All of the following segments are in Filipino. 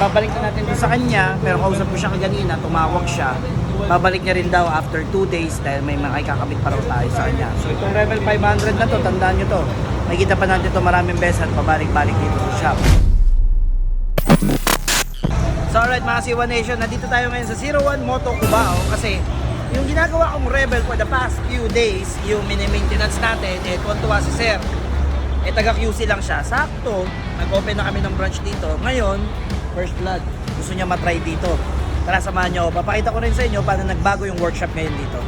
babalik na natin doon sa kanya, pero kausap ko siya kaganina, tumawag siya. Babalik niya rin daw after 2 days dahil may makikakabit pa raw tayo sa kanya. So itong Rebel 500 na to, tandaan nyo to. Nakikita pa natin to maraming beses at pabalik-balik dito sa shop. So alright mga C1 Nation, nandito tayo ngayon sa 01 Moto Cubao kasi yung ginagawa kong Rebel for the past few days, yung mini-maintenance natin, tuwan-tuwa si Sir. Taga QC lang siya. Sakto, nag-open na kami ng branch dito. Ngayon, first vlog, gusto niya matry dito. Tara, samahan niyo. Papakita ko rin sa inyo paano nagbago yung workshop ngayon dito.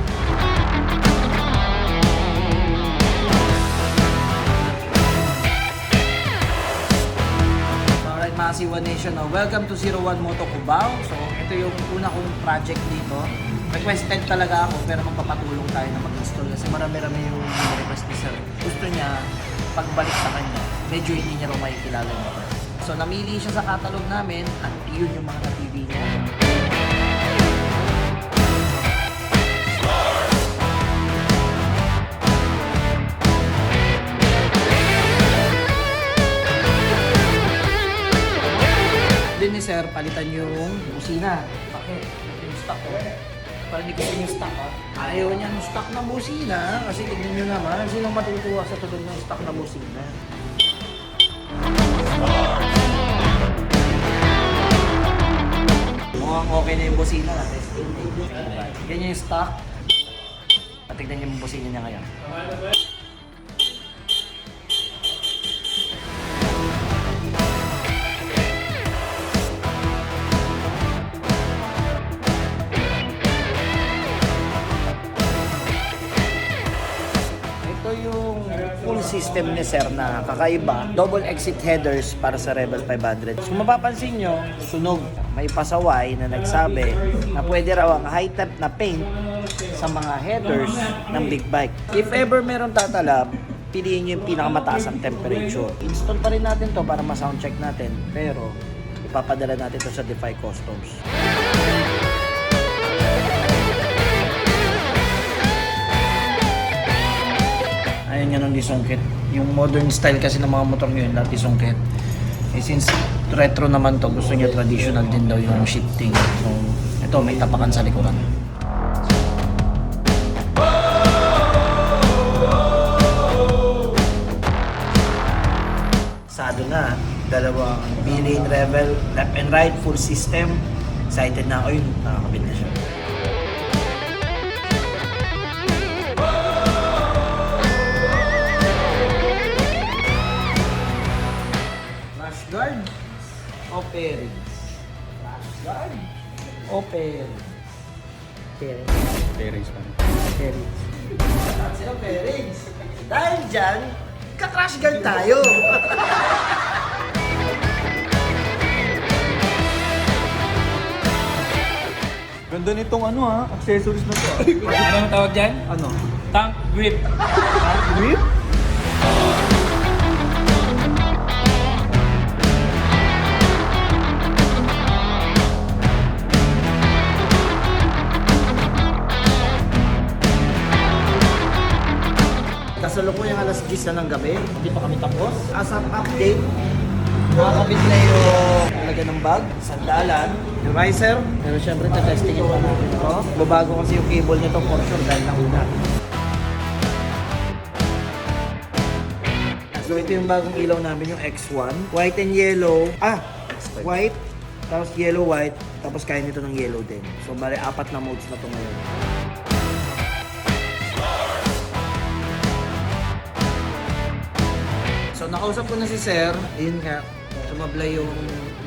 Alright mga C1 Nation, welcome to 01 Moto Cubao. So, ito yung una kong project dito. Requested talaga ako pero magpapatulong tayo na mag-install kasi marami-rami yung request ni Sir. Gusto niya pagbalik sa kanya, medyo hindi niya raw makikilala yung motor. So namili siya sa catalog namin at yun yung mga na-TV niya. Din ni Sir, palitan yung busina. Bakit? Ito yung stock ko. Para hindi gusto yung stock, ha? Ayaw niya ng stock na busina kasi tignan nyo naman, sinong matutuwa sa tunog ng stock na busina? Mukhang okay na yung busina natin. Ganyan yung stock. Tignan nyo yung busina niya ngayon. Yung full system ni Sir na kakaiba, double exit headers para sa Rebel 500. Kung mapapansin nyo, sunog. May pasaway na nagsabi na pwede raw ang high temp na paint sa mga headers ng big bike. If ever meron tatalab, piliin nyo yung pinakamataas ang temperature. Install pa rin natin to para ma-sound check natin, pero ipapadala natin to sa Defy Customs. Ayun nga nung disungkit. Yung modern style kasi ng mga motor ngayon, lahat disungkit. Since retro naman to, gusto niya traditional din daw yung shifting. So, ito may tapakan sa likuran. Sado na. Dalawang B-lane Rebel, left and right, full system. Excited na ako yun. Nakakabit na siya. Guard o pairings? Guard o pairings? Pairings pa rin. Pairings. Sino pairings? Dahil dyan, ka-crash guard tayo! Ganda nitong accessories na to. Anong tawag dyan? Ano? Tank grip. Grip? Kasalukuyang alas 10 na ng gabi, hindi pa kami tapos. As of update, nakakabit na yung lagyan ng bag, sandalan, yung riser. Pero syempre, testingin pa natin ito. Babago kasi yung cable nito for sure dahil nauna. So ito yung bagong ilaw namin, yung X1. White and yellow. White, tapos yellow white, tapos kaya nito ng yellow din. So bali, 4 na modes na ito ngayon. So nakausap ko na si Sir, yun nga, sumablay yung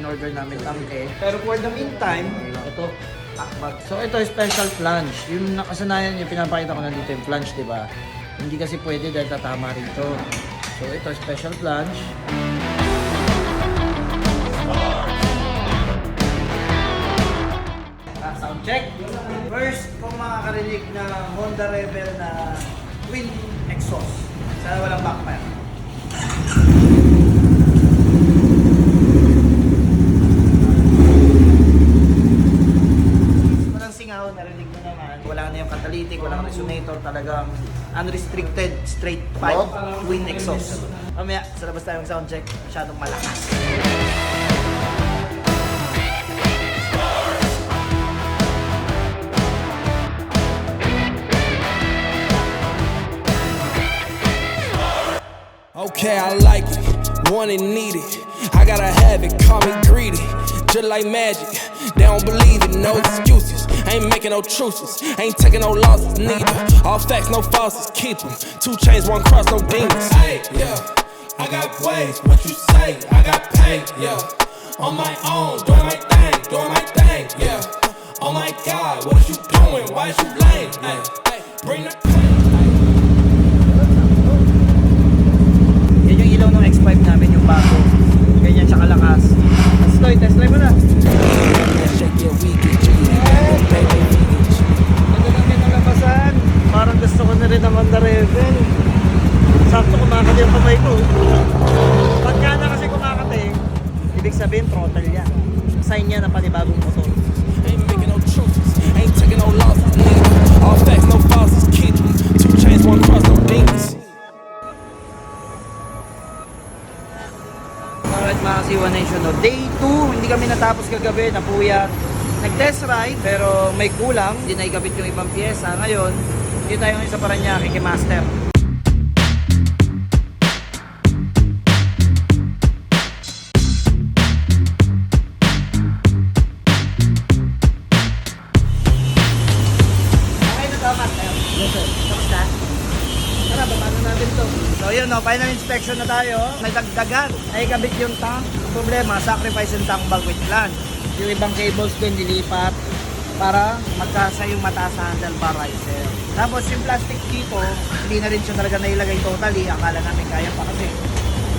in-order namin tangke. Pero for the meantime, ito, takbag. So ito, special flange. Yung nakasanayan, yung pinapakita ko na dito yung flange, di ba? Hindi kasi pwede dahil tatama rito. So ito, special flange. Sound check. First, kung makakarinig na Honda Rebel na twin exhaust. Sana walang backfire. Walang singaw, narinig mo naman. Wala na yung catalytic, walang resonator, talagang unrestricted, straight pipe, twin exhaust. Mamaya, sa labas tayong sound check, masyadong malakas. okay, I like it, want it, need it. I gotta have it, call me greedy. Just like magic, they don't believe it, no excuses. Ain't making no truces, ain't taking no losses, neither. All facts, no falses, keep 'em. 2 chains, 1 cross, no demons. Hey, yeah, I got ways, what you say, I got pain, yeah. On my own, doing my thing, yeah. Oh my God, what you doing, why you lame, yeah. Bring the pain. Yan yung ilaw ng X5 namin, yung bago. Ganyan siya kalakas. Stoy, test drive mo na. Ganda lang yan ang labasan. Parang gusto ko na rin ng Honda Rebel. Sakto kumakati yung kamay ko. Pagka na kasi kumakati, ibig sabihin throttle yan. Sign niya na panibagong motor. Ain't making no truces, ain't taking no losses, neither. All facts, no falses, keep 'em. 2 chains, 1 cross, no demons. Alright mga Siwa Nation, no? Day 2, hindi kami natapos kagabi, napuyat. Nag-test ride, pero may kulang, hindi naikabit yung ibang pyesa. Ngayon, hindi tayo ngayon sa Paranaque kay Master. Okay na to, Master? Yes, sir. Tapos na? Tara, babano natin to. So yun, no, final inspection na tayo. Nagdagdagan. Naikabit yung tank. Ang problema, sacrifice yung tank bulk with plan. Yung ibang cables din nilipat para magkasa yung mataas sa handlebar riser. Tapos yung plastic dito, hindi na rin siya talaga nailagay totally. Akala namin kaya pa kasi.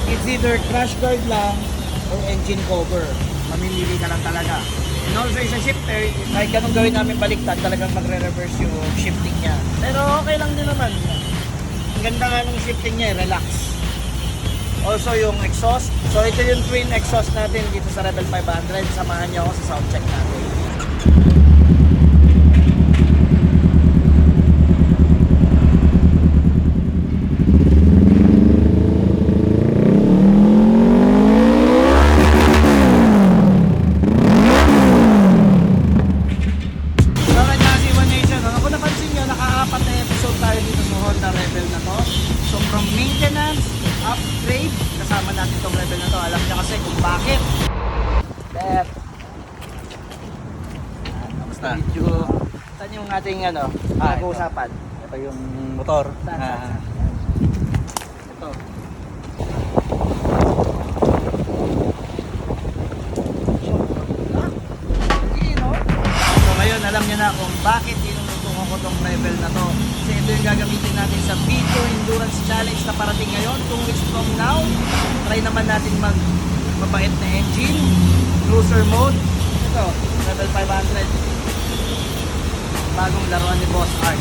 It's either crash guard lang or engine cover. Mamimili ka lang talaga. And also sa shifter, kahit ganun gawin namin baliktad, talagang magre-reverse yung shifting niya. Pero okay lang din naman. Ang ganda nga ng shifting niya, relax. Also yung exhaust. So ito yung twin exhaust natin dito sa Rebel 500. Samahan niyo ako sa sound check natin. Alright mga Siwa Nation, ano? Kung napansin nyo, naka-apat na episode tayo dito sa Honda Rebel na to. So from maintenance, upgrade, kasama natin itong Rebel na to. Alam niya kasi kung bakit. There. Kamusta? Medyo, saan yung ating ano, pag-uusapan? Ito yung motor. Saan? Ito. So ngayon, alam niya na kung bakit tinututungan ko tong Rebel na to. Kasi ito yung gagamitin natin sa V2 Endurance Challenge na parating ngayon, 2 weeks from now. Try naman natin mabait na engine, cruiser mode. Ito, Rebel 500. Bagong laruan ni Boss Art.